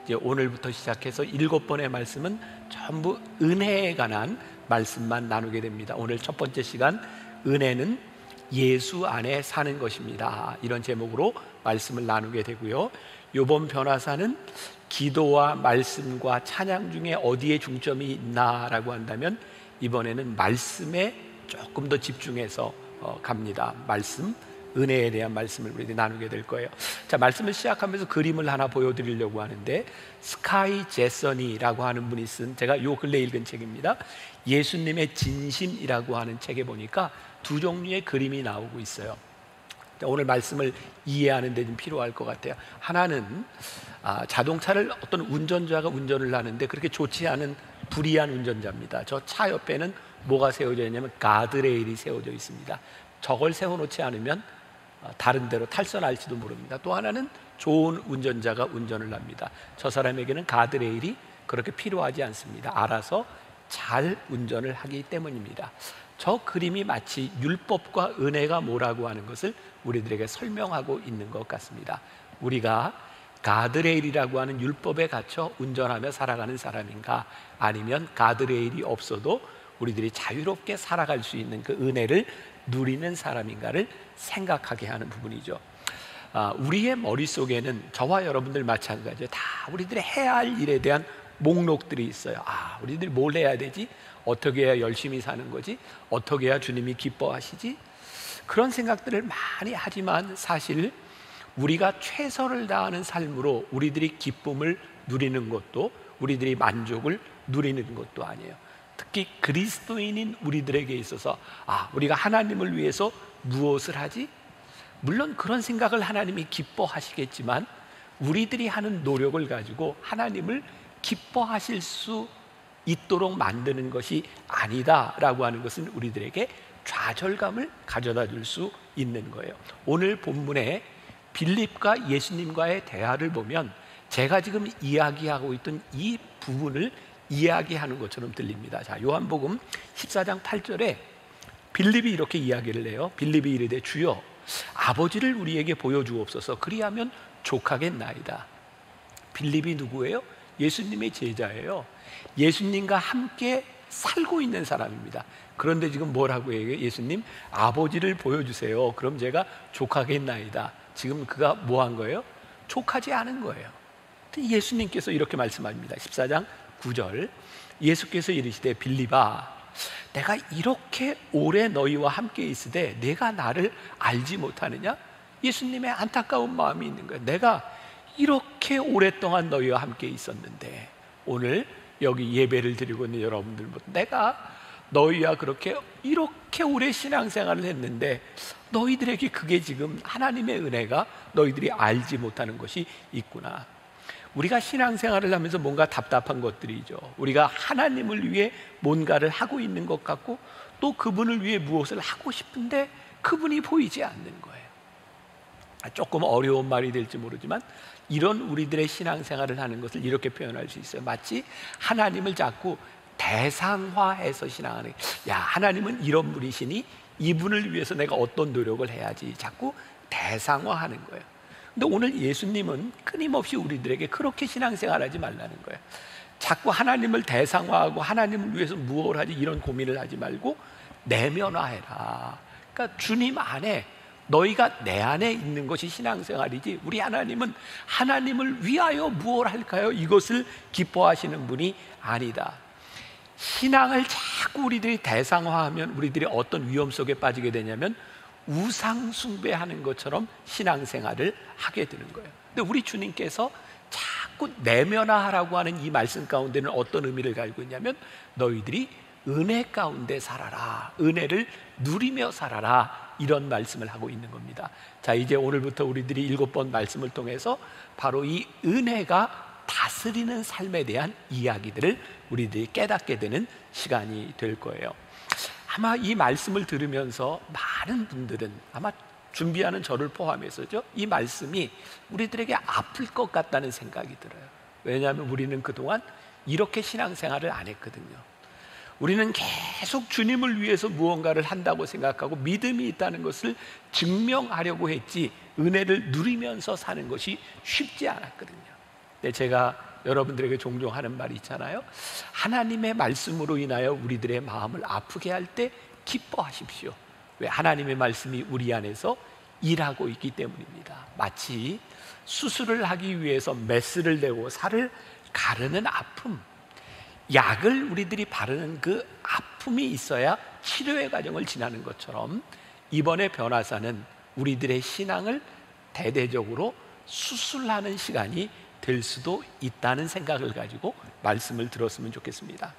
이제 오늘부터 시작해서 7번의 말씀은 전부 은혜에 관한 말씀만 나누게 됩니다. 오늘 첫 번째 시간, 은혜는 예수 안에 사는 것입니다. 이런 제목으로 말씀을 나누게 되고요. 이번 변화사는 기도와 말씀과 찬양 중에 어디에 중점이 있나라고 한다면 이번에는 말씀에 조금 더 집중해서 갑니다. 말씀, 은혜에 대한 말씀을 우리들이 나누게 될 거예요. 자, 말씀을 시작하면서 그림을 하나 보여드리려고 하는데, 스카이 제서니라고 하는 분이 쓴, 제가 요 근래 읽은 책입니다. 예수님의 진심이라고 하는 책에 보니까 두 종류의 그림이 나오고 있어요. 자, 오늘 말씀을 이해하는 데 좀 필요할 것 같아요. 하나는 자동차를 어떤 운전자가 운전을 하는데 그렇게 좋지 않은 불의한 운전자입니다. 저 차 옆에는 뭐가 세워져 있냐면 가드레일이 세워져 있습니다. 저걸 세워놓지 않으면 다른 데로 탈선할지도 모릅니다. 또 하나는 좋은 운전자가 운전을 합니다. 저 사람에게는 가드레일이 그렇게 필요하지 않습니다. 알아서 잘 운전을 하기 때문입니다. 저 그림이 마치 율법과 은혜가 뭐라고 하는 것을 우리들에게 설명하고 있는 것 같습니다. 우리가 가드레일이라고 하는 율법에 갇혀 운전하며 살아가는 사람인가, 아니면 가드레일이 없어도 우리들이 자유롭게 살아갈 수 있는 그 은혜를 누리는 사람인가를 생각하게 하는 부분이죠. 우리의 머릿속에는 저와 여러분들 마찬가지예요. 다 우리들이 해야 할 일에 대한 목록들이 있어요. 우리들이 뭘 해야 되지? 어떻게 해야 열심히 사는 거지? 어떻게 해야 주님이 기뻐하시지? 그런 생각들을 많이 하지만 사실 우리가 최선을 다하는 삶으로 우리들이 기쁨을 누리는 것도, 우리들이 만족을 누리는 것도 아니에요. 특히 그리스도인인 우리들에게 있어서 우리가 하나님을 위해서 무엇을 하지? 물론 그런 생각을 하나님이 기뻐하시겠지만 우리들이 하는 노력을 가지고 하나님을 기뻐하실 수 있도록 만드는 것이 아니다라고 하는 것은 우리들에게 좌절감을 가져다 줄 수 있는 거예요. 오늘 본문에 빌립과 예수님과의 대화를 보면 제가 지금 이야기하고 있던 이 부분을 이야기하는 것처럼 들립니다. 자, 요한복음 14장 8절에 빌립이 이렇게 이야기를 해요. 빌립이 이르되 주여 아버지를 우리에게 보여주옵소서, 그리하면 족하겠나이다. 빌립이 누구예요? 예수님의 제자예요. 예수님과 함께 살고 있는 사람입니다. 그런데 지금 뭐라고 해요? 예수님, 아버지를 보여주세요. 그럼 제가 족하겠나이다. 지금 그가 뭐 한 거예요? 족하지 않은 거예요. 예수님께서 이렇게 말씀합니다. 14장 9절, 예수께서 이르시되 빌립아, 내가 이렇게 오래 너희와 함께 있으되 내가 나를 알지 못하느냐? 예수님의 안타까운 마음이 있는 거예요. 내가 이렇게 오랫동안 너희와 함께 있었는데, 오늘 여기 예배를 드리고 있는 여러분들, 내가 너희와 이렇게 오래 신앙생활을 했는데 너희들에게 그게 지금 하나님의 은혜가 너희들이 알지 못하는 것이 있구나. 우리가 신앙생활을 하면서 뭔가 답답한 것들이죠. 우리가 하나님을 위해 뭔가를 하고 있는 것 같고 또 그분을 위해 무엇을 하고 싶은데 그분이 보이지 않는 거예요. 조금 어려운 말이 될지 모르지만 이런 우리들의 신앙생활을 하는 것을 이렇게 표현할 수 있어요. 마치 하나님을 자꾸 대상화해서 신앙하는, 하나님은 이런 분이시니 이분을 위해서 내가 어떤 노력을 해야지, 자꾸 대상화하는 거예요. 근데 오늘 예수님은 끊임없이 우리들에게 그렇게 신앙생활하지 말라는 거예요. 자꾸 하나님을 대상화하고 하나님을 위해서 무엇을 하지 이런 고민을 하지 말고 내면화해라. 그러니까 주님 안에, 너희가 내 안에 있는 것이 신앙생활이지, 우리 하나님은 하나님을 위하여 무엇을 할까요? 이것을 기뻐하시는 분이 아니다. 신앙을 자꾸 우리들이 대상화하면 우리들이 어떤 위험 속에 빠지게 되냐면 우상 숭배하는 것처럼 신앙생활을 하게 되는 거예요. 근데 우리 주님께서 자꾸 내면화하라고 하는 이 말씀 가운데는 어떤 의미를 가지고 있냐면 너희들이 은혜 가운데 살아라, 은혜를 누리며 살아라, 이런 말씀을 하고 있는 겁니다. 자, 이제 오늘부터 우리들이 7번 말씀을 통해서 바로 이 은혜가 다스리는 삶에 대한 이야기들을 우리들이 깨닫게 되는 시간이 될 거예요. 아마 이 말씀을 들으면서 많은 분들은, 아마 준비하는 저를 포함해서죠, 이 말씀이 우리들에게 아플 것 같다는 생각이 들어요. 왜냐하면 우리는 그동안 이렇게 신앙생활을 안 했거든요. 우리는 계속 주님을 위해서 무언가를 한다고 생각하고 믿음이 있다는 것을 증명하려고 했지, 은혜를 누리면서 사는 것이 쉽지 않았거든요. 근데 제가 여러분들에게 종종 하는 말이 있잖아요. 하나님의 말씀으로 인하여 우리들의 마음을 아프게 할 때 기뻐하십시오. 왜? 하나님의 말씀이 우리 안에서 일하고 있기 때문입니다. 마치 수술을 하기 위해서 메스를 대고 살을 가르는 아픔, 약을 우리들이 바르는 그 아픔이 있어야 치료의 과정을 지나는 것처럼, 이번에 변화사는 우리들의 신앙을 대대적으로 수술하는 시간이 될 수도 있다는 생각을 가지고 말씀을 들었으면 좋겠습니다.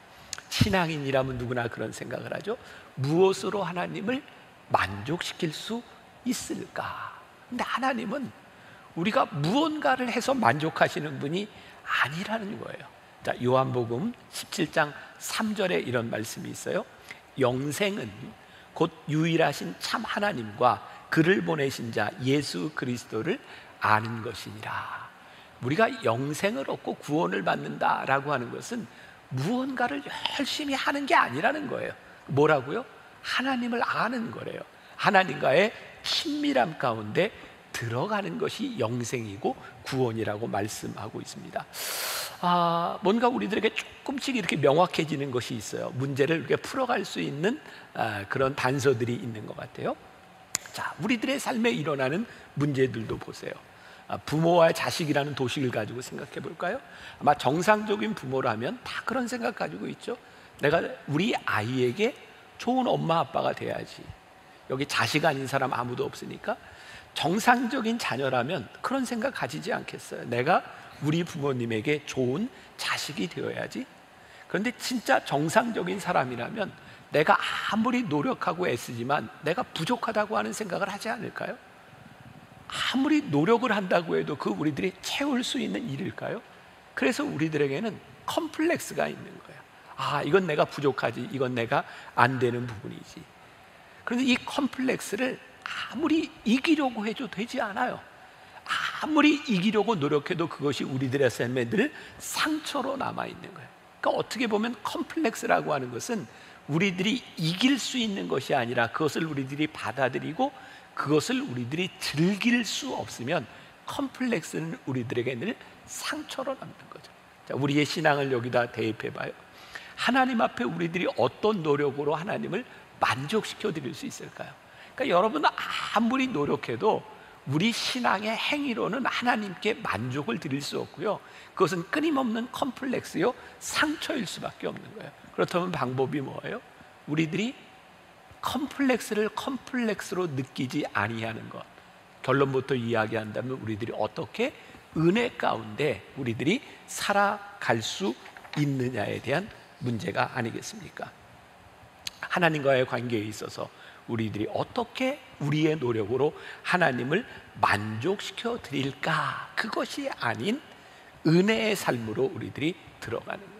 신앙인이라면 누구나 그런 생각을 하죠. 무엇으로 하나님을 만족시킬 수 있을까? 근데 하나님은 우리가 무언가를 해서 만족하시는 분이 아니라는 거예요. 자, 요한복음 17장 3절에 이런 말씀이 있어요. 영생은 곧 유일하신 참 하나님과 그를 보내신 자 예수 그리스도를 아는 것이니라. 우리가 영생을 얻고 구원을 받는다라고 하는 것은 무언가를 열심히 하는 게 아니라는 거예요. 뭐라고요? 하나님을 아는 거래요. 하나님과의 친밀함 가운데 들어가는 것이 영생이고 구원이라고 말씀하고 있습니다. 뭔가 우리들에게 조금씩 이렇게 명확해지는 것이 있어요. 문제를 이렇게 풀어갈 수 있는 그런 단서들이 있는 것 같아요. 자, 우리들의 삶에 일어나는 문제들도 보세요. 부모와 자식이라는 도식을 가지고 생각해 볼까요? 아마 정상적인 부모라면 다 그런 생각 가지고 있죠. 내가 우리 아이에게 좋은 엄마 아빠가 돼야지. 여기 자식 아닌 사람 아무도 없으니까 정상적인 자녀라면 그런 생각 가지지 않겠어요. 내가 우리 부모님에게 좋은 자식이 되어야지. 그런데 진짜 정상적인 사람이라면 내가 아무리 노력하고 애쓰지만 내가 부족하다고 하는 생각을 하지 않을까요? 아무리 노력을 한다고 해도 그 우리들이 채울 수 있는 일일까요? 그래서 우리들에게는 컴플렉스가 있는 거예요. 이건 내가 부족하지, 이건 내가 안 되는 부분이지. 그런데 이 컴플렉스를 아무리 이기려고 해도 되지 않아요. 아무리 이기려고 노력해도 그것이 우리들의 삶에 늘 상처로 남아있는 거예요. 그러니까 어떻게 보면 컴플렉스라고 하는 것은 우리들이 이길 수 있는 것이 아니라 그것을 우리들이 받아들이고 그것을 우리들이 즐길 수 없으면 컴플렉스는 우리들에게 늘 상처로 남는 거죠. 자, 우리의 신앙을 여기다 대입해 봐요. 하나님 앞에 우리들이 어떤 노력으로 하나님을 만족시켜 드릴 수 있을까요? 그러니까 여러분 아무리 노력해도 우리 신앙의 행위로는 하나님께 만족을 드릴 수 없고요. 그것은 끊임없는 컴플렉스요, 상처일 수밖에 없는 거예요. 그렇다면 방법이 뭐예요? 우리들이 컴플렉스를 컴플렉스로 느끼지 아니하는 것. 결론부터 이야기한다면 우리들이 어떻게 은혜 가운데 우리들이 살아갈 수 있느냐에 대한 문제가 아니겠습니까? 하나님과의 관계에 있어서 우리들이 어떻게 우리의 노력으로 하나님을 만족시켜 드릴까? 그것이 아닌 은혜의 삶으로 우리들이 들어가는 거예요.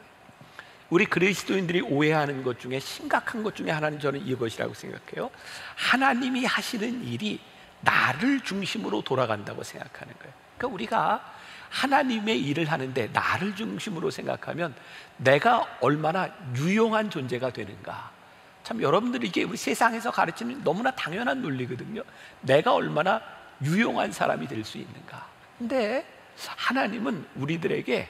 우리 그리스도인들이 오해하는 것 중에 심각한 것 중에 하나는 저는 이것이라고 생각해요. 하나님이 하시는 일이 나를 중심으로 돌아간다고 생각하는 거예요. 그러니까 우리가 하나님의 일을 하는데 나를 중심으로 생각하면 내가 얼마나 유용한 존재가 되는가. 참 여러분들이 이게 우리 세상에서 가르치는 너무나 당연한 논리거든요. 내가 얼마나 유용한 사람이 될 수 있는가. 근데 하나님은 우리들에게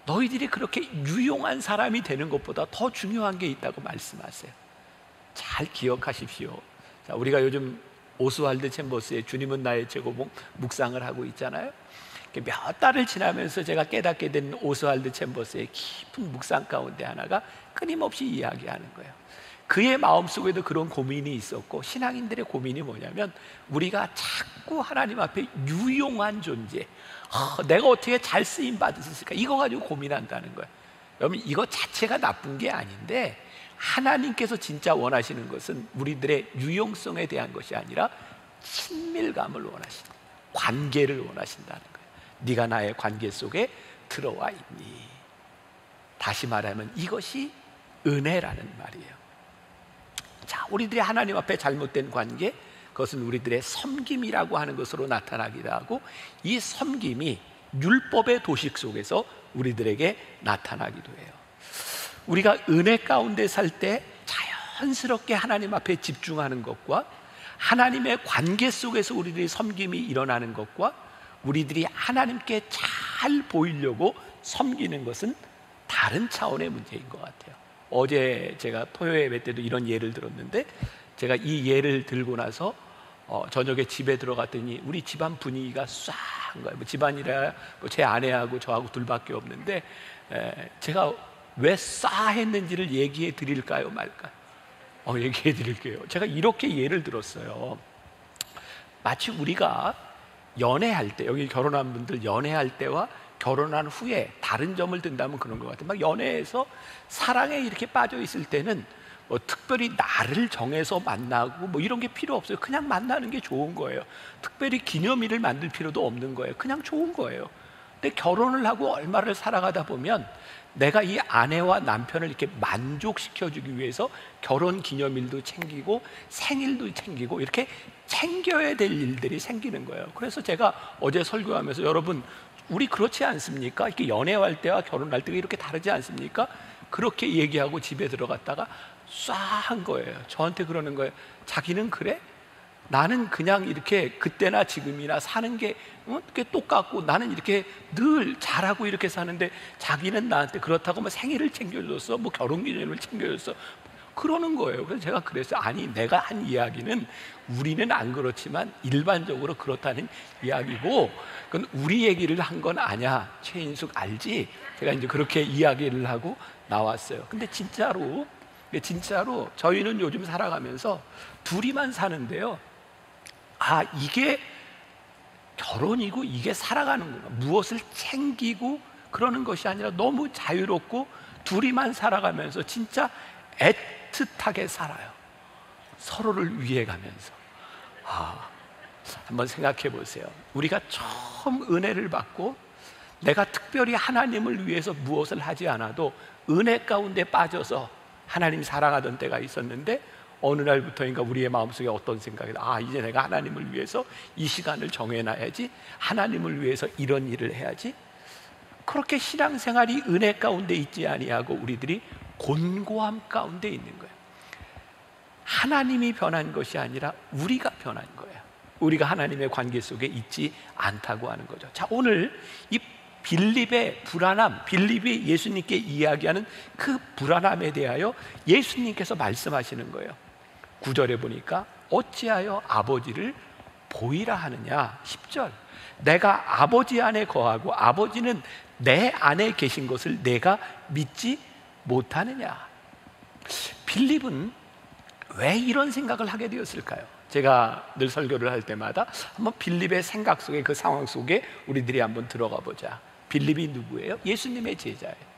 너희들이 그렇게 유용한 사람이 되는 것보다 더 중요한 게 있다고 말씀하세요. 잘 기억하십시오. 자, 우리가 요즘 오스왈드 챔버스의 주님은 나의 제고봉 묵상을 하고 있잖아요. 몇 달을 지나면서 제가 깨닫게 된 오스왈드 챔버스의 깊은 묵상 가운데 하나가 끊임없이 이야기하는 거예요. 그의 마음속에도 그런 고민이 있었고, 신앙인들의 고민이 뭐냐면 우리가 자꾸 하나님 앞에 유용한 존재, 내가 어떻게 잘 쓰임 받을 수 있을까, 이거 가지고 고민한다는 거예요. 여러분, 이거 자체가 나쁜 게 아닌데 하나님께서 진짜 원하시는 것은 우리들의 유용성에 대한 것이 아니라 친밀감을 원하신다, 관계를 원하신다는 거예요. 네가 나의 관계 속에 들어와 있니? 다시 말하면 이것이 은혜라는 말이에요. 자, 우리들이 하나님 앞에 잘못된 관계, 그것은 우리들의 섬김이라고 하는 것으로 나타나기도 하고, 이 섬김이 율법의 도식 속에서 우리들에게 나타나기도 해요. 우리가 은혜 가운데 살 때 자연스럽게 하나님 앞에 집중하는 것과 하나님의 관계 속에서 우리들의 섬김이 일어나는 것과 우리들이 하나님께 잘 잘 보이려고 섬기는 것은 다른 차원의 문제인 것 같아요. 어제 제가 토요 예배 때도 이런 예를 들었는데, 제가 이 예를 들고 나서 저녁에 집에 들어갔더니 우리 집안 분위기가 싹한 거예요. 뭐 집안이라 제 아내하고 저하고 둘밖에 없는데, 제가 왜 싸했는지를 얘기해 드릴까요, 말까요? 얘기해 드릴게요. 제가 이렇게 예를 들었어요. 마치 우리가 연애할 때, 여기 결혼한 분들 연애할 때와 결혼한 후에 다른 점을 든다면 그런 것 같아요. 막 연애에서 사랑에 이렇게 빠져 있을 때는 뭐 특별히 나를 정해서 만나고 뭐 이런 게 필요 없어요. 그냥 만나는 게 좋은 거예요. 특별히 기념일을 만들 필요도 없는 거예요. 그냥 좋은 거예요. 근데 결혼을 하고 얼마를 살아가다 보면 내가 이 아내와 남편을 이렇게 만족시켜주기 위해서 결혼 기념일도 챙기고 생일도 챙기고 이렇게 챙겨야 될 일들이 생기는 거예요. 그래서 제가 어제 설교하면서, 여러분 우리 그렇지 않습니까? 이렇게 연애할 때와 결혼할 때가 이렇게 다르지 않습니까? 그렇게 얘기하고 집에 들어갔다가 쏴한 거예요. 저한테 그러는 거예요. 자기는 그래? 나는 그냥 이렇게 그때나 지금이나 사는 게 꽤 똑같고 나는 이렇게 늘 잘하고 이렇게 사는데 자기는 나한테 그렇다고 뭐 생일을 챙겨줬어, 뭐 결혼기념일을 챙겨줬어, 그러는 거예요. 그래서 제가 그랬어요. 아니, 내가 한 이야기는 우리는 안 그렇지만 일반적으로 그렇다는 이야기고, 그건 우리 얘기를 한 건 아니야. 최인숙 알지? 제가 이제 그렇게 이야기를 하고 나왔어요. 근데 진짜로 저희는 요즘 살아가면서 둘이만 사는데요, 이게 결혼이고 이게 살아가는구나. 무엇을 챙기고 그러는 것이 아니라 너무 자유롭고 둘이만 살아가면서 진짜 애틋하게 살아요. 서로를 위해 가면서. 한번 생각해 보세요. 우리가 처음 은혜를 받고 내가 특별히 하나님을 위해서 무엇을 하지 않아도 은혜 가운데 빠져서 하나님 사랑하던 때가 있었는데, 어느 날부터인가 우리의 마음속에 어떤 생각이, 이제 내가 하나님을 위해서 이 시간을 정해놔야지, 하나님을 위해서 이런 일을 해야지. 그렇게 신앙생활이 은혜 가운데 있지 아니하고 우리들이 곤고함 가운데 있는 거예요. 하나님이 변한 것이 아니라 우리가 변한 거예요. 우리가 하나님의 관계 속에 있지 않다고 하는 거죠. 자, 오늘 이 빌립의 불안함, 빌립이 예수님께 이야기하는 그 불안함에 대하여 예수님께서 말씀하시는 거예요. 9절에 보니까 어찌하여 아버지를 보이라 하느냐. 10절, 내가 아버지 안에 거하고 아버지는 내 안에 계신 것을 내가 믿지 못하느냐. 빌립은 왜 이런 생각을 하게 되었을까요? 제가 늘 설교를 할 때마다 한번 빌립의 생각 속에, 그 상황 속에 우리들이 한번 들어가 보자. 빌립이 누구예요? 예수님의 제자예요.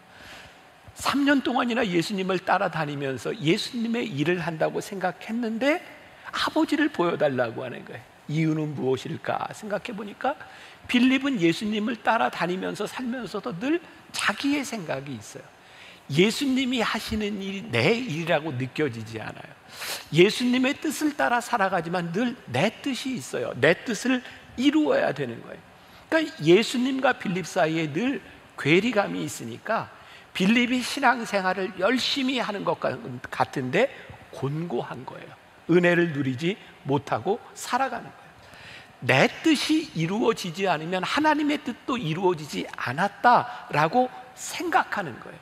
3년 동안이나 예수님을 따라다니면서 예수님의 일을 한다고 생각했는데 아버지를 보여달라고 하는 거예요. 이유는 무엇일까 생각해 보니까 빌립은 예수님을 따라다니면서 살면서도 늘 자기의 생각이 있어요. 예수님이 하시는 일이 내 일이라고 느껴지지 않아요. 예수님의 뜻을 따라 살아가지만 늘 내 뜻이 있어요. 내 뜻을 이루어야 되는 거예요. 그러니까 예수님과 빌립 사이에 늘 괴리감이 있으니까 빌립이 신앙생활을 열심히 하는 것 같은데 곤고한 거예요. 은혜를 누리지 못하고 살아가는 거예요. 내 뜻이 이루어지지 않으면 하나님의 뜻도 이루어지지 않았다라고 생각하는 거예요.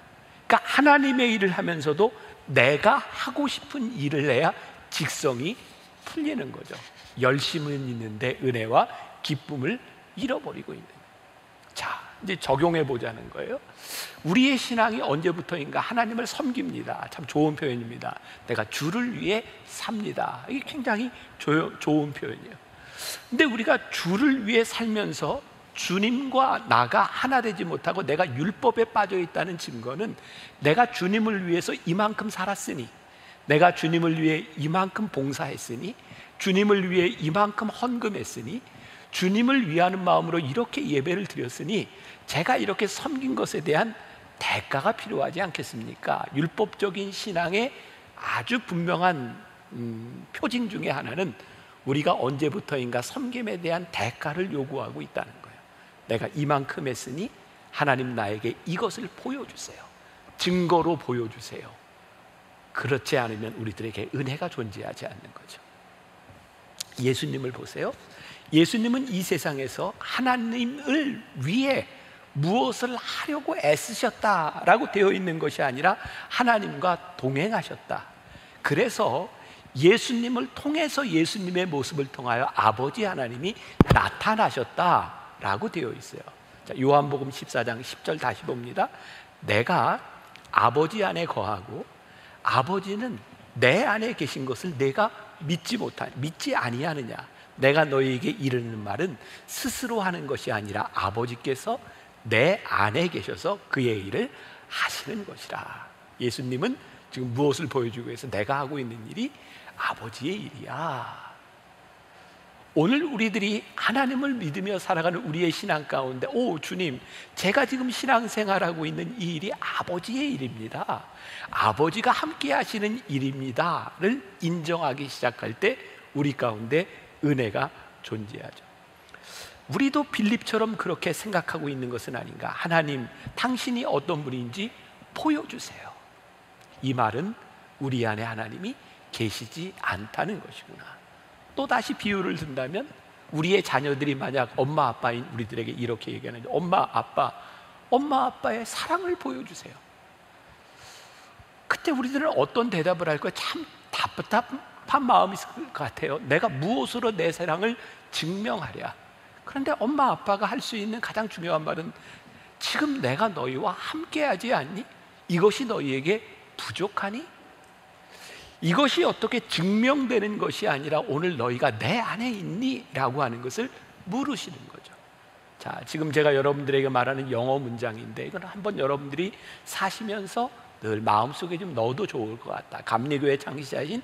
그러니까 하나님의 일을 하면서도 내가 하고 싶은 일을 해야 직성이 풀리는 거죠. 열심은 있는데 은혜와 기쁨을 잃어버리고 있는 거예요. 자, 이제 적용해 보자는 거예요. 우리의 신앙이 언제부터인가 하나님을 섬깁니다. 참 좋은 표현입니다. 내가 주를 위해 삽니다. 이게 굉장히 좋은 표현이에요. 근데 우리가 주를 위해 살면서 주님과 나가 하나 되지 못하고 내가 율법에 빠져 있다는 증거는, 내가 주님을 위해서 이만큼 살았으니, 내가 주님을 위해 이만큼 봉사했으니, 주님을 위해 이만큼 헌금했으니, 주님을 위하는 마음으로 이렇게 예배를 드렸으니 제가 이렇게 섬긴 것에 대한 대가가 필요하지 않겠습니까? 율법적인 신앙의 아주 분명한 표징 중에 하나는 우리가 언제부터인가 섬김에 대한 대가를 요구하고 있다는 거예요. 내가 이만큼 했으니 하나님 나에게 이것을 보여주세요. 증거로 보여주세요. 그렇지 않으면 우리들에게 은혜가 존재하지 않는 거죠. 예수님을 보세요. 예수님은 이 세상에서 하나님을 위해 무엇을 하려고 애쓰셨다라고 되어 있는 것이 아니라 하나님과 동행하셨다. 그래서 예수님을 통해서 예수님의 모습을 통하여 아버지 하나님이 나타나셨다라고 되어 있어요. 자, 요한복음 14장 10절 다시 봅니다. 내가 아버지 안에 거하고 아버지는 내 안에 계신 것을 내가 믿지 아니하느냐. 내가 너희에게 이르는 말은 스스로 하는 것이 아니라 아버지께서 내 안에 계셔서 그의 일을 하시는 것이라. 예수님은 지금 무엇을 보여주고 해서 내가 하고 있는 일이 아버지의 일이야. 오늘 우리들이 하나님을 믿으며 살아가는 우리의 신앙 가운데, 오 주님, 제가 지금 신앙생활하고 있는 이 일이 아버지의 일입니다, 아버지가 함께 하시는 일입니다를 인정하기 시작할 때 우리 가운데 은혜가 존재하죠. 우리도 빌립처럼 그렇게 생각하고 있는 것은 아닌가. 하나님, 당신이 어떤 분인지 보여주세요. 이 말은 우리 안에 하나님이 계시지 않다는 것이구나. 또 다시 비유를 든다면, 우리의 자녀들이 만약 엄마 아빠인 우리들에게 이렇게 얘기하는, 엄마 아빠의 사랑을 보여주세요. 그때 우리들은 어떤 대답을 할까요? 참 답답한 마음이 있을 것 같아요. 내가 무엇으로 내 사랑을 증명하랴. 그런데 엄마 아빠가 할 수 있는 가장 중요한 말은, 지금 내가 너희와 함께하지 않니? 이것이 너희에게 부족하니? 이것이 어떻게 증명되는 것이 아니라 오늘 너희가 내 안에 있니? 라고 하는 것을 물으시는 거죠. 자, 지금 제가 여러분들에게 말하는 영어 문장인데, 이건 한번 여러분들이 사시면서 늘 마음속에 좀 넣어도 좋을 것 같다. 감리교회 창시자이신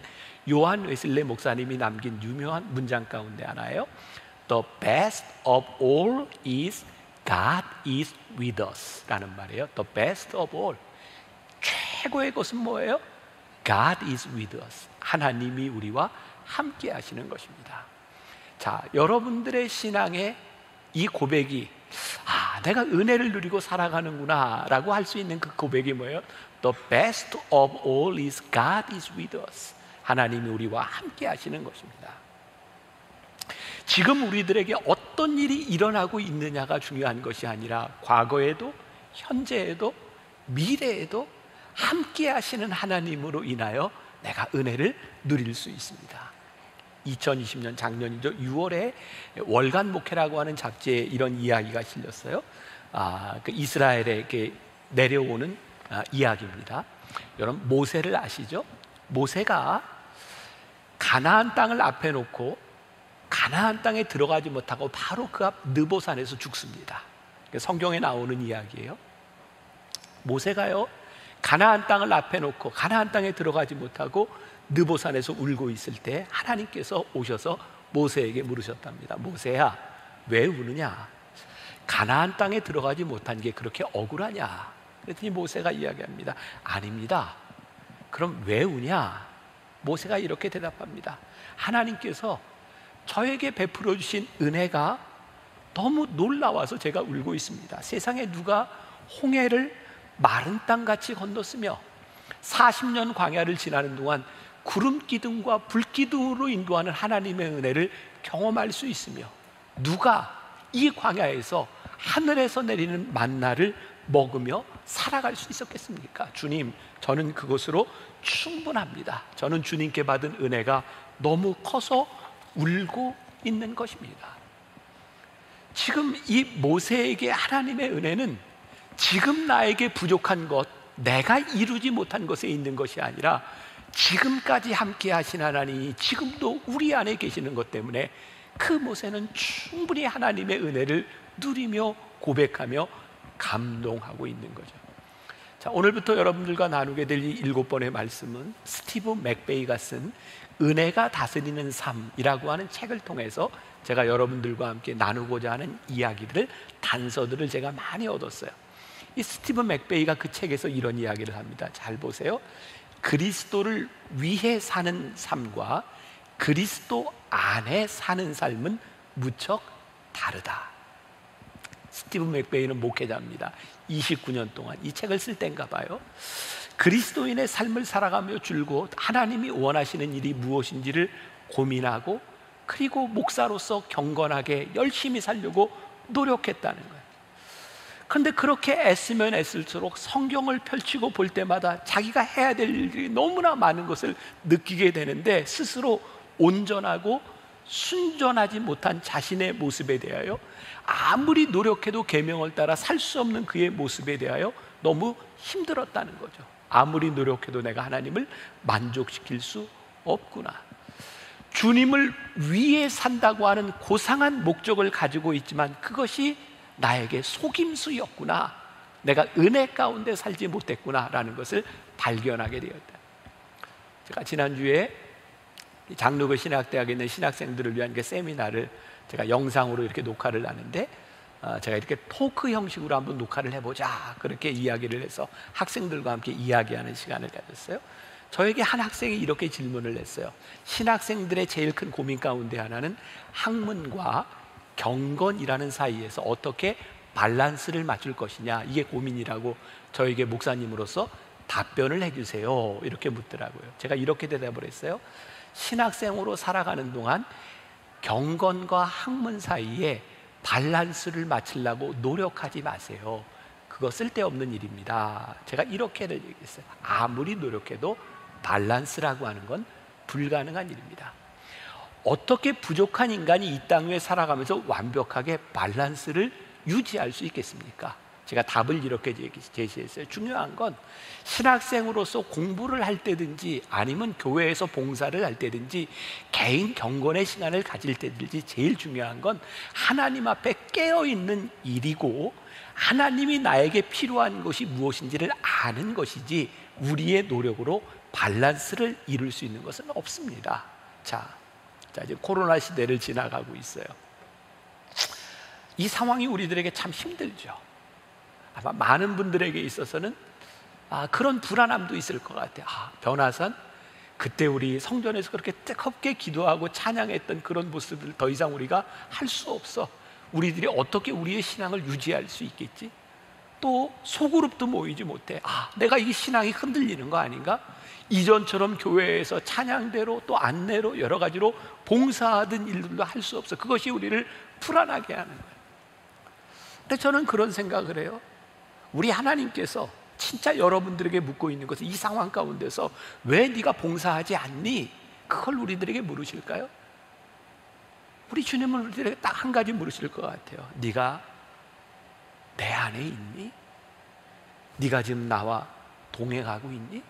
요한 웨슬레 목사님이 남긴 유명한 문장 가운데 하나예요. The best of all is God is with us 라는 말이에요. The best of all, 최고의 것은 뭐예요? God is with us, 하나님이 우리와 함께 하시는 것입니다. 자, 여러분들의 신앙의 이 고백이, 내가 은혜를 누리고 살아가는구나 라고 할 수 있는 그 고백이 뭐예요? The best of all is God is with us, 하나님이 우리와 함께 하시는 것입니다. 지금 우리들에게 어떤 일이 일어나고 있느냐가 중요한 것이 아니라, 과거에도 현재에도 미래에도 함께 하시는 하나님으로 인하여 내가 은혜를 누릴 수 있습니다. 2020년 작년이죠. 6월에 월간 목회라고 하는 잡지에 이런 이야기가 실렸어요. 그 이스라엘에 이렇게 내려오는 이야기입니다. 여러분, 모세를 아시죠? 모세가 가나안 땅을 앞에 놓고 가나안 땅에 들어가지 못하고 바로 그 앞 느보산에서 죽습니다. 성경에 나오는 이야기예요. 모세가요, 가나안 땅을 앞에 놓고 가나안 땅에 들어가지 못하고 느보산에서 울고 있을 때 하나님께서 오셔서 모세에게 물으셨답니다. 모세야, 왜 우느냐? 가나안 땅에 들어가지 못한 게 그렇게 억울하냐? 그랬더니 모세가 이야기합니다. 아닙니다. 그럼 왜 우냐? 모세가 이렇게 대답합니다. 하나님께서 저에게 베풀어 주신 은혜가 너무 놀라워서 제가 울고 있습니다. 세상에 누가 홍해를 마른 땅같이 건넜으며 40년 광야를 지나는 동안 구름 기둥과 불 기둥으로 인도하는 하나님의 은혜를 경험할 수 있으며, 누가 이 광야에서 하늘에서 내리는 만나를 먹으며 살아갈 수 있었겠습니까? 주님, 저는 그것으로 충분합니다. 저는 주님께 받은 은혜가 너무 커서 울고 있는 것입니다. 지금 이 모세에게 하나님의 은혜는 지금 나에게 부족한 것, 내가 이루지 못한 것에 있는 것이 아니라 지금까지 함께 하신 하나님이 지금도 우리 안에 계시는 것 때문에 그 모세는 충분히 하나님의 은혜를 누리며 고백하며 감동하고 있는 거죠. 자, 오늘부터 여러분들과 나누게 될 이 7번의 말씀은 스티브 맥베이가 쓴 은혜가 다스리는 삶이라고 하는 책을 통해서 제가 여러분들과 함께 나누고자 하는 이야기들을, 단서들을 제가 많이 얻었어요. 이 스티브 맥베이가 그 책에서 이런 이야기를 합니다. 잘 보세요. 그리스도를 위해 사는 삶과 그리스도 안에 사는 삶은 무척 다르다. 스티브 맥베이는 목회자입니다. 29년 동안 이 책을 쓸 때인가 봐요. 그리스도인의 삶을 살아가며 줄곧 하나님이 원하시는 일이 무엇인지를 고민하고, 그리고 목사로서 경건하게 열심히 살려고 노력했다는 거예요. 그런데 그렇게 애쓰면 애쓸수록 성경을 펼치고 볼 때마다 자기가 해야 될 일이 너무나 많은 것을 느끼게 되는데, 스스로 온전하고 순전하지 못한 자신의 모습에 대하여, 아무리 노력해도 계명을 따라 살 수 없는 그의 모습에 대하여 너무 힘들었다는 거죠. 아무리 노력해도 내가 하나님을 만족시킬 수 없구나. 주님을 위해 산다고 하는 고상한 목적을 가지고 있지만 그것이 나에게 속임수였구나, 내가 은혜 가운데 살지 못했구나 라는 것을 발견하게 되었다. 제가 지난주에 장로교 신학대학에 있는 신학생들을 위한 그 세미나를 제가 영상으로 이렇게 녹화를 하는데, 제가 이렇게 토크 형식으로 한번 녹화를 해보자, 그렇게 이야기를 해서 학생들과 함께 이야기하는 시간을 가졌어요. 저에게 한 학생이 이렇게 질문을 했어요. 신학생들의 제일 큰 고민 가운데 하나는 학문과 경건이라는 사이에서 어떻게 밸런스를 맞출 것이냐, 이게 고민이라고 저에게 목사님으로서 답변을 해주세요, 이렇게 묻더라고요. 제가 이렇게 대답을 했어요. 신학생으로 살아가는 동안 경건과 학문 사이에 밸런스를 맞추려고 노력하지 마세요. 그거 쓸데없는 일입니다. 제가 이렇게 얘기했어요. 아무리 노력해도 밸런스라고 하는 건 불가능한 일입니다. 어떻게 부족한 인간이 이 땅 위에 살아가면서 완벽하게 밸런스를 유지할 수 있겠습니까? 제가 답을 이렇게 제시했어요. 중요한 건 신학생으로서 공부를 할 때든지 아니면 교회에서 봉사를 할 때든지 개인 경건의 시간을 가질 때든지 제일 중요한 건 하나님 앞에 깨어있는 일이고, 하나님이 나에게 필요한 것이 무엇인지를 아는 것이지, 우리의 노력으로 밸런스를 이룰 수 있는 것은 없습니다. 자, 이제 코로나 시대를 지나가고 있어요. 이 상황이 우리들에게 참 힘들죠. 아마 많은 분들에게 있어서는 그런 불안함도 있을 것 같아요. 변화산, 그때 우리 성전에서 그렇게 뜨겁게 기도하고 찬양했던 그런 모습을 더 이상 우리가 할 수 없어. 우리들이 어떻게 우리의 신앙을 유지할 수 있겠지? 또 소그룹도 모이지 못해. 내가 이 신앙이 흔들리는 거 아닌가? 이전처럼 교회에서 찬양대로 또 안내로 여러 가지로 봉사하던 일들도 할 수 없어. 그것이 우리를 불안하게 하는 거예요. 근데 저는 그런 생각을 해요. 우리 하나님께서 진짜 여러분들에게 묻고 있는 것은, 이 상황 가운데서 왜 네가 봉사하지 않니? 그걸 우리들에게 물으실까요? 우리 주님은 우리들에게 딱 한 가지 물으실 것 같아요. 네가 내 안에 있니? 네가 지금 나와 동행하고 있니?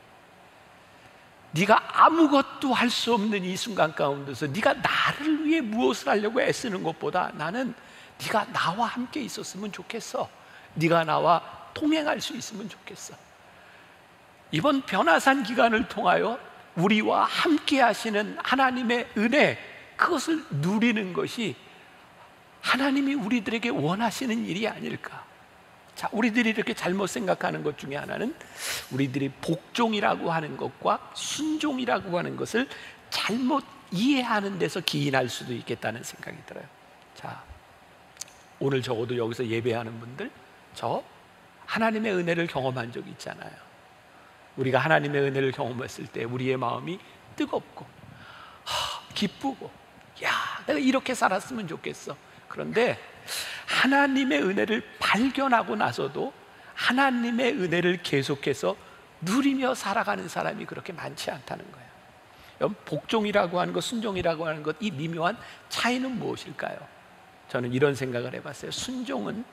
네가 아무것도 할 수 없는 이 순간 가운데서 네가 나를 위해 무엇을 하려고 애쓰는 것보다 나는 네가 나와 함께 있었으면 좋겠어. 네가 나와 동행할 수 있으면 좋겠어. 이번 변화산 기간을 통하여 우리와 함께 하시는 하나님의 은혜, 그것을 누리는 것이 하나님이 우리들에게 원하시는 일이 아닐까. 자, 우리들이 이렇게 잘못 생각하는 것 중에 하나는 우리들이 복종이라고 하는 것과 순종이라고 하는 것을 잘못 이해하는 데서 기인할 수도 있겠다는 생각이 들어요. 자, 오늘 적어도 여기서 예배하는 분들, 저 하나님의 은혜를 경험한 적이 있잖아요. 우리가 하나님의 은혜를 경험했을 때 우리의 마음이 뜨겁고 기쁘고, 내가 이렇게 살았으면 좋겠어. 그런데 하나님의 은혜를 발견하고 나서도 하나님의 은혜를 계속해서 누리며 살아가는 사람이 그렇게 많지 않다는 거예요. 복종이라고 하는 것, 순종이라고 하는 것, 이 미묘한 차이는 무엇일까요? 저는 이런 생각을 해봤어요. 순종은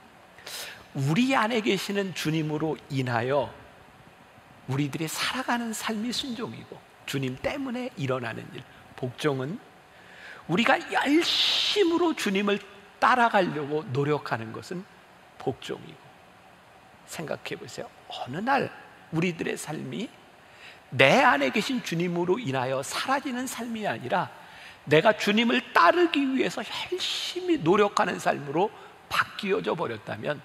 우리 안에 계시는 주님으로 인하여 우리들이 살아가는 삶이 순종이고, 주님 때문에 일어나는 일. 복종은 우리가 열심으로 주님을 따라가려고 노력하는 것은 복종이고. 생각해 보세요. 어느 날 우리들의 삶이 내 안에 계신 주님으로 인하여 사라지는 삶이 아니라 내가 주님을 따르기 위해서 열심히 노력하는 삶으로 바뀌어져 버렸다면,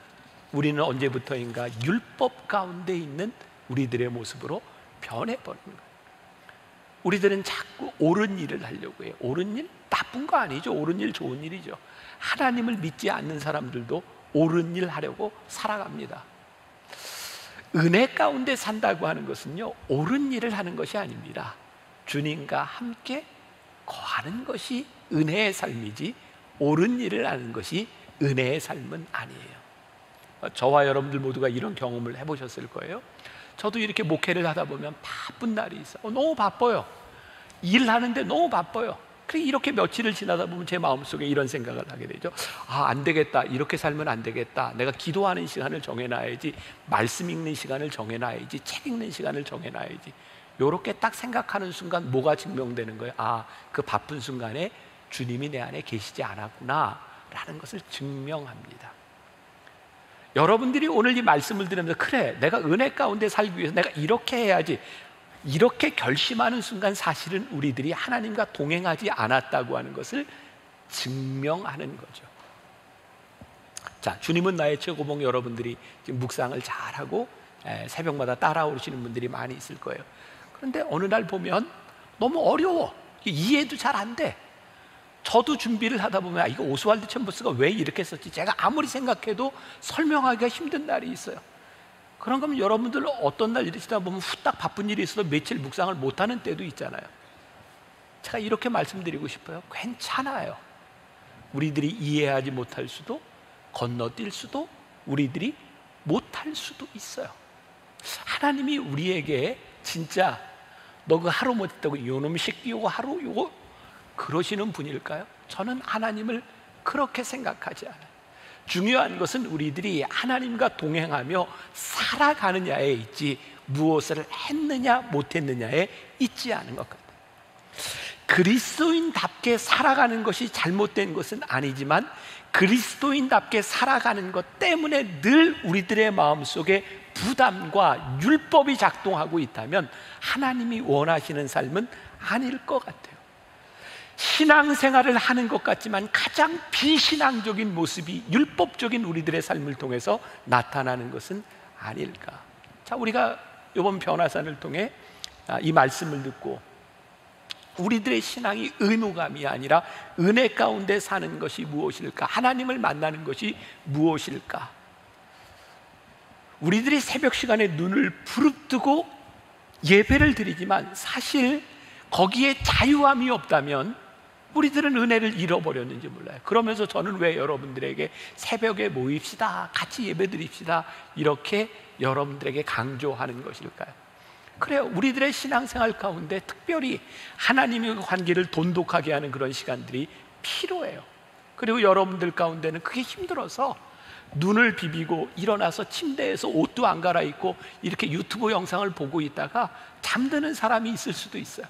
우리는 언제부터인가 율법 가운데 있는 우리들의 모습으로 변해버리는 거예요. 우리들은 자꾸 옳은 일을 하려고 해요. 옳은 일? 나쁜 거 아니죠. 옳은 일 좋은 일이죠. 하나님을 믿지 않는 사람들도 옳은 일 하려고 살아갑니다. 은혜 가운데 산다고 하는 것은요, 옳은 일을 하는 것이 아닙니다. 주님과 함께 거하는 것이 은혜의 삶이지, 옳은 일을 하는 것이 은혜의 삶은 아니에요. 저와 여러분들 모두가 이런 경험을 해보셨을 거예요. 저도 이렇게 목회를 하다 보면 바쁜 날이 있어요. 너무 바빠요. 일하는데 너무 바빠요. 그래서 이렇게 며칠을 지나다 보면 제 마음속에 이런 생각을 하게 되죠. 안 되겠다. 이렇게 살면 안 되겠다. 내가 기도하는 시간을 정해놔야지, 말씀 읽는 시간을 정해놔야지, 책 읽는 시간을 정해놔야지. 이렇게 딱 생각하는 순간 뭐가 증명되는 거예요? 그 바쁜 순간에 주님이 내 안에 계시지 않았구나 라는 것을 증명합니다. 여러분들이 오늘 이 말씀을 들으면서 그래, 내가 은혜 가운데 살기 위해서 내가 이렇게 해야지, 이렇게 결심하는 순간 사실은 우리들이 하나님과 동행하지 않았다고 하는 것을 증명하는 거죠. 자, 주님은 나의 최고봉. 여러분들이 지금 묵상을 잘하고 새벽마다 따라오시는 분들이 많이 있을 거예요. 그런데 어느 날 보면 너무 어려워, 이해도 잘 안 돼. 저도 준비를 하다 보면 이거 오스왈드 챔버스가 왜 이렇게 썼지, 제가 아무리 생각해도 설명하기가 힘든 날이 있어요. 그런 거면 여러분들 어떤 날 이러시다 보면 후딱 바쁜 일이 있어도 며칠 묵상을 못하는 때도 있잖아요. 제가 이렇게 말씀드리고 싶어요. 괜찮아요. 우리들이 이해하지 못할 수도, 건너뛸 수도, 우리들이 못할 수도 있어요. 하나님이 우리에게 진짜 너 그 하루 못했다고 요놈 새끼 요거 하루 요거 그러시는 분일까요? 저는 하나님을 그렇게 생각하지 않아요. 중요한 것은 우리들이 하나님과 동행하며 살아가느냐에 있지, 무엇을 했느냐 못했느냐에 있지 않은 것 같아요. 그리스도인답게 살아가는 것이 잘못된 것은 아니지만 그리스도인답게 살아가는 것 때문에 늘 우리들의 마음속에 부담과 율법이 작동하고 있다면 하나님이 원하시는 삶은 아닐 것 같아요. 신앙생활을 하는 것 같지만 가장 비신앙적인 모습이 율법적인 우리들의 삶을 통해서 나타나는 것은 아닐까. 자, 우리가 이번 변화산을 통해 이 말씀을 듣고 우리들의 신앙이 의무감이 아니라 은혜 가운데 사는 것이 무엇일까? 하나님을 만나는 것이 무엇일까? 우리들이 새벽 시간에 눈을 부릅뜨고 예배를 드리지만 사실 거기에 자유함이 없다면 우리들은 은혜를 잃어버렸는지 몰라요. 그러면서 저는 왜 여러분들에게 새벽에 모입시다, 같이 예배 드립시다 이렇게 여러분들에게 강조하는 것일까요? 그래요. 우리들의 신앙생활 가운데 특별히 하나님의 관계를 돈독하게 하는 그런 시간들이 필요해요. 그리고 여러분들 가운데는 그게 힘들어서 눈을 비비고 일어나서 침대에서 옷도 안 갈아입고 이렇게 유튜브 영상을 보고 있다가 잠드는 사람이 있을 수도 있어요.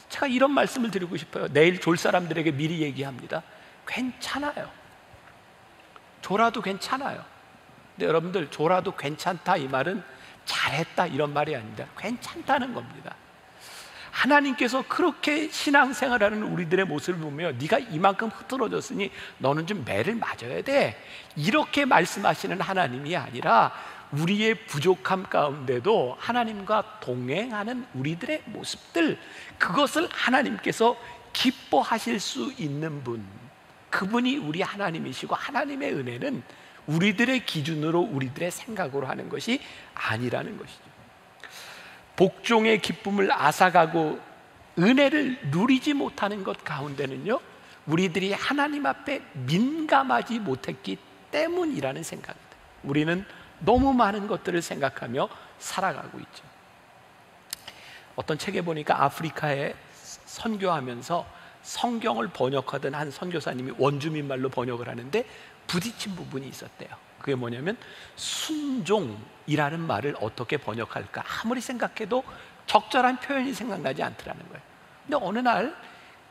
제가 이런 말씀을 드리고 싶어요. 내일 졸 사람들에게 미리 얘기합니다. 괜찮아요. 졸아도 괜찮아요. 근데 여러분들, 졸아도 괜찮다 이 말은 잘했다 이런 말이 아닙니다. 괜찮다는 겁니다. 하나님께서 그렇게 신앙생활하는 우리들의 모습을 보며 네가 이만큼 흐트러졌으니 너는 좀 매를 맞아야 돼 이렇게 말씀하시는 하나님이 아니라 우리의 부족함 가운데도 하나님과 동행하는 우리들의 모습들, 그것을 하나님께서 기뻐하실 수 있는 분, 그분이 우리 하나님이시고 하나님의 은혜는 우리들의 기준으로 우리들의 생각으로 하는 것이 아니라는 것이죠. 복종의 기쁨을 앗아가고 은혜를 누리지 못하는 것 가운데는요, 우리들이 하나님 앞에 민감하지 못했기 때문이라는 생각입니다. 우리는 너무 많은 것들을 생각하며 살아가고 있죠. 어떤 책에 보니까 아프리카에 선교하면서 성경을 번역하던 한 선교사님이 원주민 말로 번역을 하는데 부딪힌 부분이 있었대요. 그게 뭐냐면 순종이라는 말을 어떻게 번역할까 아무리 생각해도 적절한 표현이 생각나지 않더라는 거예요. 근데 어느 날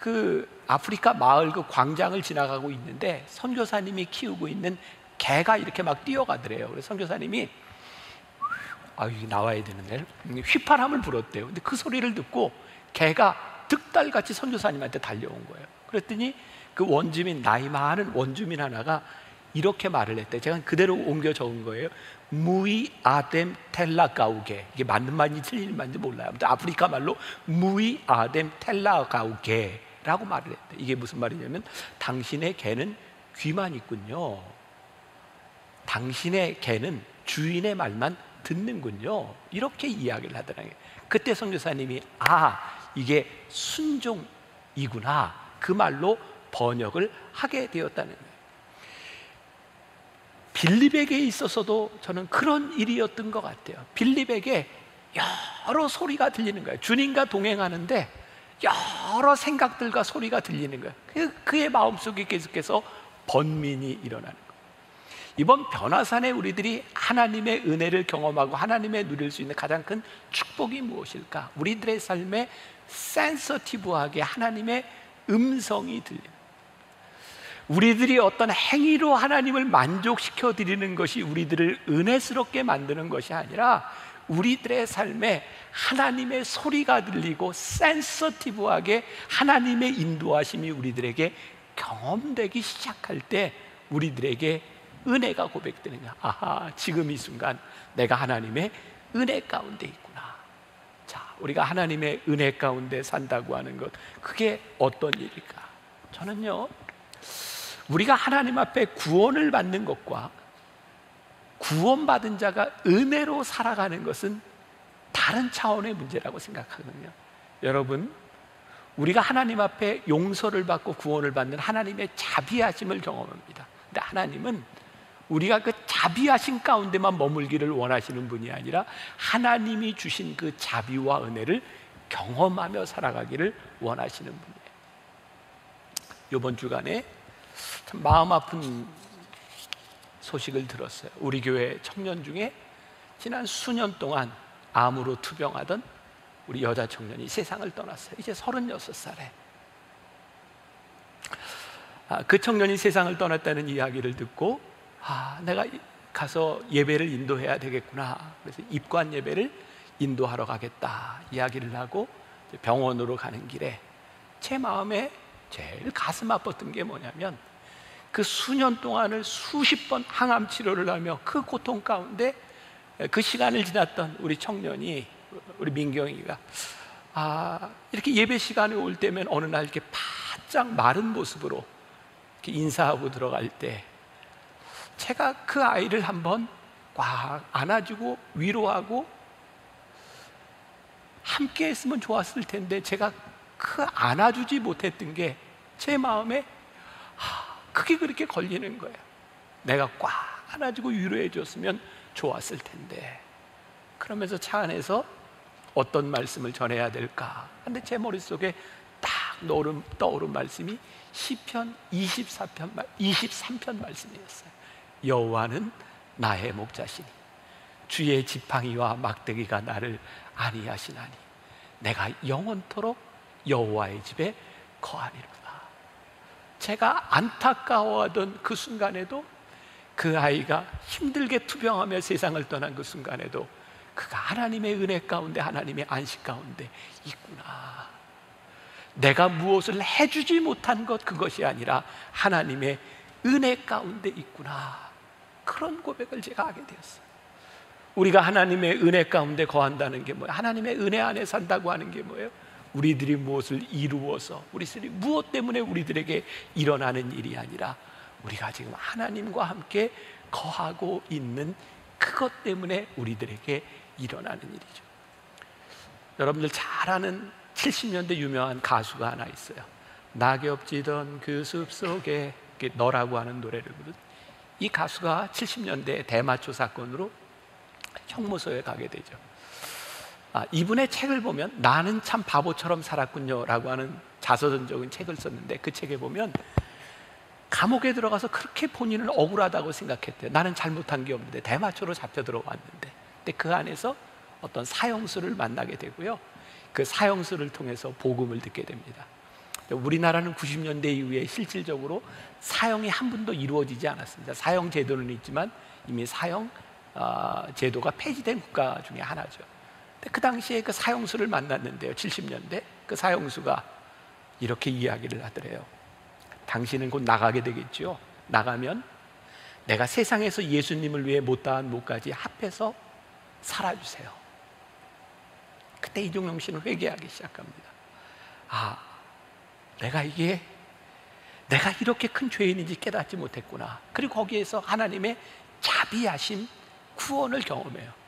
그 아프리카 마을 그 광장을 지나가고 있는데 선교사님이 키우고 있는 개가 이렇게 막 뛰어가더래요. 그래서 선교사님이 여기 나와야 되는데 휘파람을 불었대요. 근데 그 소리를 듣고 개가 득달같이 선교사님한테 달려온 거예요. 그랬더니 그 원주민, 나이 많은 원주민 하나가 이렇게 말을 했대. 제가 그대로 옮겨 적은 거예요. 무이 아뎀 텔라가우게. 이게 맞는 말인지 틀린 말인지 몰라요. 아무튼 아프리카 말로 무이 아뎀 텔라가우게라고 말을 했대. 이게 무슨 말이냐면 당신의 개는 귀만 있군요. 당신의 개는 주인의 말만 듣는군요. 이렇게 이야기를 하더라고요. 그때 선교사님이 이게 순종이구나, 그 말로 번역을 하게 되었다는 거예요. 빌립에게 있어서도 저는 그런 일이었던 것 같아요. 빌립에게 여러 소리가 들리는 거예요. 주님과 동행하는데 여러 생각들과 소리가 들리는 거예요. 그의 마음속에 계속해서 번민이 일어나는 거예요. 이번 변화산에 우리들이 하나님의 은혜를 경험하고 하나님의 누릴 수 있는 가장 큰 축복이 무엇일까? 우리들의 삶에 센서티브하게 하나님의 음성이 들려요. 우리들이 어떤 행위로 하나님을 만족시켜 드리는 것이 우리들을 은혜스럽게 만드는 것이 아니라 우리들의 삶에 하나님의 소리가 들리고 센서티브하게 하나님의 인도하심이 우리들에게 경험되기 시작할 때 우리들에게 은혜가 고백되느냐. 아하, 지금 이 순간 내가 하나님의 은혜 가운데 있구나. 자, 우리가 하나님의 은혜 가운데 산다고 하는 것, 그게 어떤 일일까? 저는요, 우리가 하나님 앞에 구원을 받는 것과 구원받은 자가 은혜로 살아가는 것은 다른 차원의 문제라고 생각하거든요. 여러분, 우리가 하나님 앞에 용서를 받고 구원을 받는 하나님의 자비하심을 경험합니다. 근데 하나님은 우리가 그 자비하심 가운데만 머물기를 원하시는 분이 아니라 하나님이 주신 그 자비와 은혜를 경험하며 살아가기를 원하시는 분이에요. 이번 주간에 참 마음 아픈 소식을 들었어요. 우리 교회 청년 중에 지난 수년 동안 암으로 투병하던 우리 여자 청년이 세상을 떠났어요. 이제 36살에. 그 청년이 세상을 떠났다는 이야기를 듣고 내가 가서 예배를 인도해야 되겠구나. 그래서 입관 예배를 인도하러 가겠다 이야기를 하고 병원으로 가는 길에 제 마음에 제일 가슴 아팠던 게 뭐냐면 그 수년 동안을 수십 번 항암 치료를 하며 그 고통 가운데 그 시간을 지났던 우리 청년이, 우리 민경이가 이렇게 예배 시간에 올 때면 어느 날 이렇게 바짝 마른 모습으로 이렇게 인사하고 들어갈 때 제가 그 아이를 한번 꽉 안아주고 위로하고 함께 했으면 좋았을 텐데 제가 그 안아주지 못했던 게 제 마음에 그게 그렇게 걸리는 거예요. 내가 꽉 안아주고 위로해 줬으면 좋았을 텐데. 그러면서 차 안에서 어떤 말씀을 전해야 될까? 근데 제 머릿속에 딱 떠오른 말씀이 시편 23편 말씀이었어요. 여호와는 나의 목자시니 주의 지팡이와 막대기가 나를 안위하시나니 내가 영원토록 여호와의 집에 거하리로다. 제가 안타까워하던 그 순간에도, 그 아이가 힘들게 투병하며 세상을 떠난 그 순간에도 그가 하나님의 은혜 가운데, 하나님의 안식 가운데 있구나. 내가 무엇을 해주지 못한 것, 그것이 아니라 하나님의 은혜 가운데 있구나. 그런 고백을 제가 하게 되었어요. 우리가 하나님의 은혜 가운데 거한다는 게 뭐예요? 하나님의 은혜 안에 산다고 하는 게 뭐예요? 우리들이 무엇을 이루어서, 우리들이 무엇 때문에 우리들에게 일어나는 일이 아니라 우리가 지금 하나님과 함께 거하고 있는 그것 때문에 우리들에게 일어나는 일이죠. 여러분들 잘 아는 70년대 유명한 가수가 하나 있어요. 낙엽지던 그 숲속에, 너라고 하는 노래를 부른 이 가수가 70년대 대마초 사건으로 형무소에 가게 되죠. 이분의 책을 보면 나는 참 바보처럼 살았군요 라고 하는 자서전적인 책을 썼는데, 그 책에 보면 감옥에 들어가서 그렇게 본인을 억울하다고 생각했대요. 나는 잘못한 게 없는데, 대마초로 잡혀 들어왔는데. 근데 그 안에서 어떤 사형수를 만나게 되고요, 그 사형수를 통해서 복음을 듣게 됩니다. 우리나라는 90년대 이후에 실질적으로 사형이 한 번도 이루어지지 않았습니다. 사형 제도는 있지만 이미 사형 제도가 폐지된 국가 중에 하나죠. 근데 그 당시에 그 사형수를 만났는데요, 70년대 그 사형수가 이렇게 이야기를 하더래요. 당신은 곧 나가게 되겠죠. 나가면 내가 세상에서 예수님을 위해 못다한 못까지 합해서 살아주세요. 그때 이종영 씨는 회개하기 시작합니다. 내가 이렇게 큰 죄인인지 깨닫지 못했구나. 그리고 거기에서 하나님의 자비하심, 구원을 경험해요.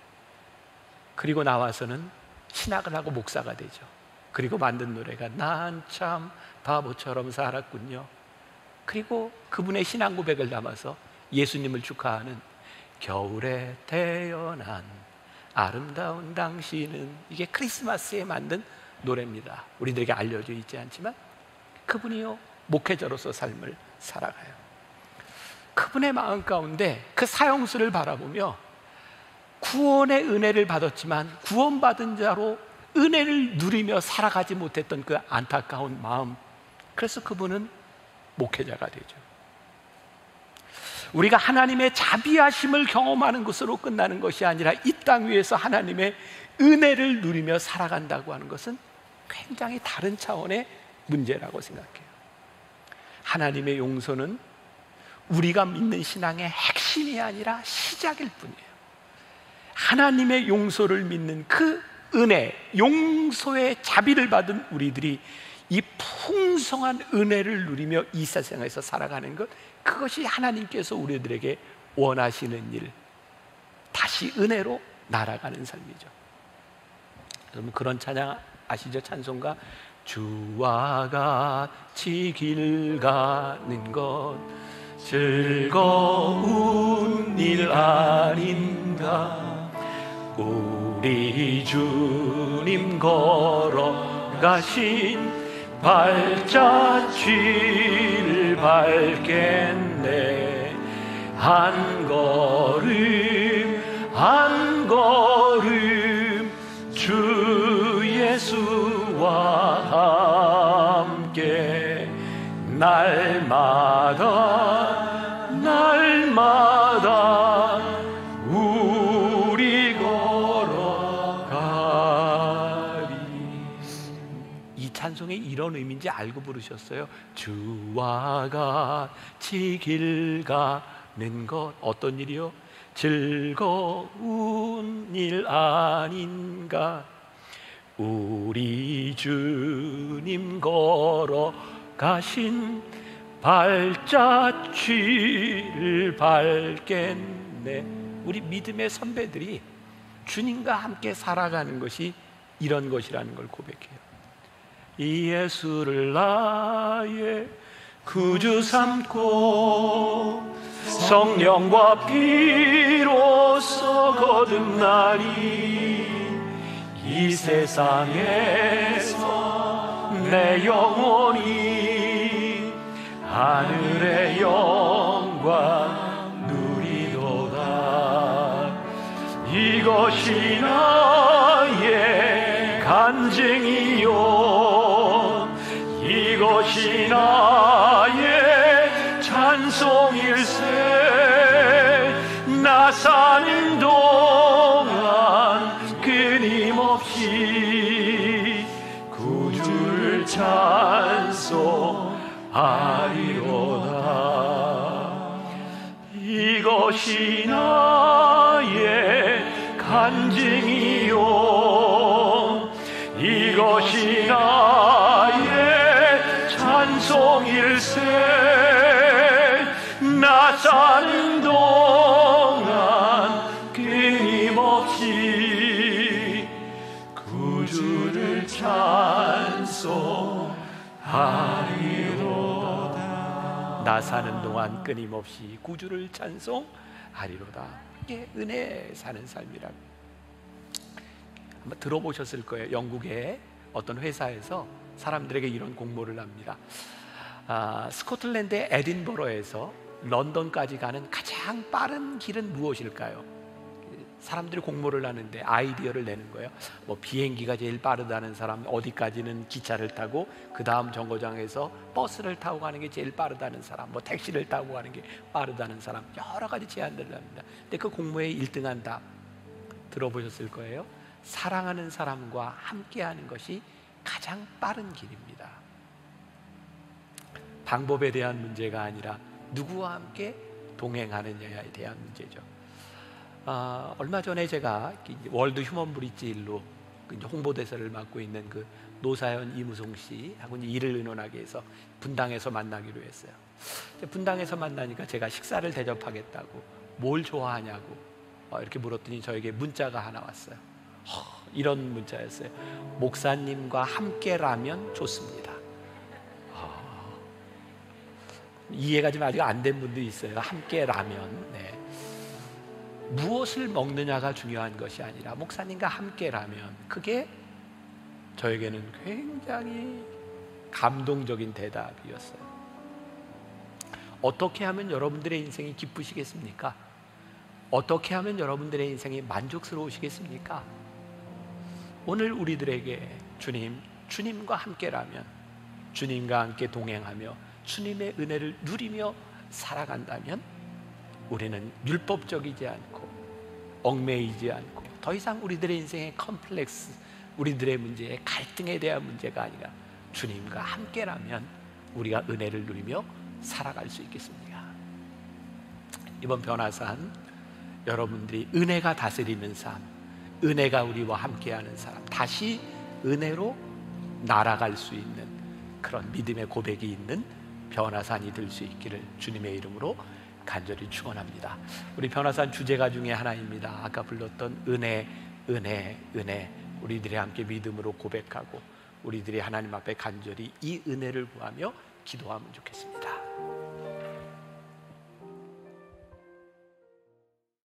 그리고 나와서는 신학을 하고 목사가 되죠. 그리고 만든 노래가 난 참 바보처럼 살았군요. 그리고 그분의 신앙 고백을 담아서 예수님을 축하하는 겨울에 태어난 아름다운 당신은, 이게 크리스마스에 만든 노래입니다. 우리들에게 알려져 있지 않지만 그분이요 목회자로서 삶을 살아가요. 그분의 마음 가운데 그 사형수를 바라보며 구원의 은혜를 받았지만 구원받은 자로 은혜를 누리며 살아가지 못했던 그 안타까운 마음, 그래서 그분은 목회자가 되죠. 우리가 하나님의 자비하심을 경험하는 것으로 끝나는 것이 아니라 이 땅 위에서 하나님의 은혜를 누리며 살아간다고 하는 것은 굉장히 다른 차원의 문제라고 생각해요. 하나님의 용서는 우리가 믿는 신앙의 핵심이 아니라 시작일 뿐이에요. 하나님의 용서를 믿는 그 은혜, 용서의 자비를 받은 우리들이 이 풍성한 은혜를 누리며 이 세상에서 살아가는 것, 그것이 하나님께서 우리들에게 원하시는 일, 다시 은혜로 날아가는 삶이죠. 여러분 그런 찬양 아시죠? 찬송가 주와 같이 길 가는 것 즐거운 일 아닌가. 우리 주님 걸어가신 발자취를 밟겠네. 한 걸음 한 걸음 주 예수와 함께 날마다 날마다 우리 걸어가리. 이 찬송이 이런 의미인지 알고 부르셨어요. 주와 같이 길 가는 것, 어떤 일이요? 즐거운 일 아닌가. 우리 주님 걸어가신 발자취를 밟겠네. 우리 믿음의 선배들이 주님과 함께 살아가는 것이 이런 것이라는 걸 고백해요. 이 예수를 나의 구주 삼고 성령과 피로써 거듭나니 이 세상에서 내 영혼이 하늘의 영광 누리도다. 이것이 나의 간증이요 이것이 나의 찬송일세. 나 사는 동안 끊임없이 구주를 찬송하리로다. 이것이 나의 간증이요 이것이 나의 찬송일세. 나 사는 동안 끊임없이 구주를 찬송하리로다. 나 사는 동안 끊임없이 구주를 찬송하리로다. 이게 은혜 사는 삶이라고. 한번 들어보셨을 거예요. 영국의 어떤 회사에서 사람들에게 이런 공모를 합니다. 스코틀랜드의 에딘버러에서 런던까지 가는 가장 빠른 길은 무엇일까요? 사람들이 공모를 하는데 아이디어를 내는 거예요. 뭐 비행기가 제일 빠르다는 사람, 어디까지는 기차를 타고 그 다음 정거장에서 버스를 타고 가는 게 제일 빠르다는 사람, 뭐 택시를 타고 가는 게 빠르다는 사람, 여러 가지 제안들을 합니다. 근데 그 공모에 1등한 답 들어보셨을 거예요. 사랑하는 사람과 함께하는 것이 가장 빠른 길입니다. 방법에 대한 문제가 아니라 누구와 함께 동행하느냐에 대한 문제죠. 얼마 전에 제가 월드 휴먼 브릿지 일로 홍보대사를 맡고 있는 그 노사연 이무송 씨하고 일을 의논하기 위해서 분당에서 만나기로 했어요. 분당에서 만나니까 제가 식사를 대접하겠다고 뭘 좋아하냐고 이렇게 물었더니 저에게 문자가 하나 왔어요. 이런 문자였어요. 목사님과 함께라면 좋습니다. 이해가 좀 아직 안 된 분도 있어요. 함께라면, 네. 무엇을 먹느냐가 중요한 것이 아니라 목사님과 함께라면, 그게 저에게는 굉장히 감동적인 대답이었어요. 어떻게 하면 여러분들의 인생이 기쁘시겠습니까? 어떻게 하면 여러분들의 인생이 만족스러우시겠습니까? 오늘 우리들에게 주님과 함께라면, 주님과 함께 동행하며 주님의 은혜를 누리며 살아간다면 우리는 율법적이지 않고 얽매이지 않고 더 이상 우리들의 인생의 컴플렉스, 우리들의 문제의 갈등에 대한 문제가 아니라 주님과 함께라면 우리가 은혜를 누리며 살아갈 수 있겠습니다. 이번 변화산 여러분들이 은혜가 다스리는 삶, 은혜가 우리와 함께하는 사람, 다시 은혜로 날아갈 수 있는 그런 믿음의 고백이 있는 변화산이 될 수 있기를 주님의 이름으로 간절히 축원합니다. 우리 변화산 주제가 중에 하나입니다. 아까 불렀던 은혜, 은혜, 은혜. 우리들이 함께 믿음으로 고백하고 우리들이 하나님 앞에 간절히 이 은혜를 구하며 기도하면 좋겠습니다.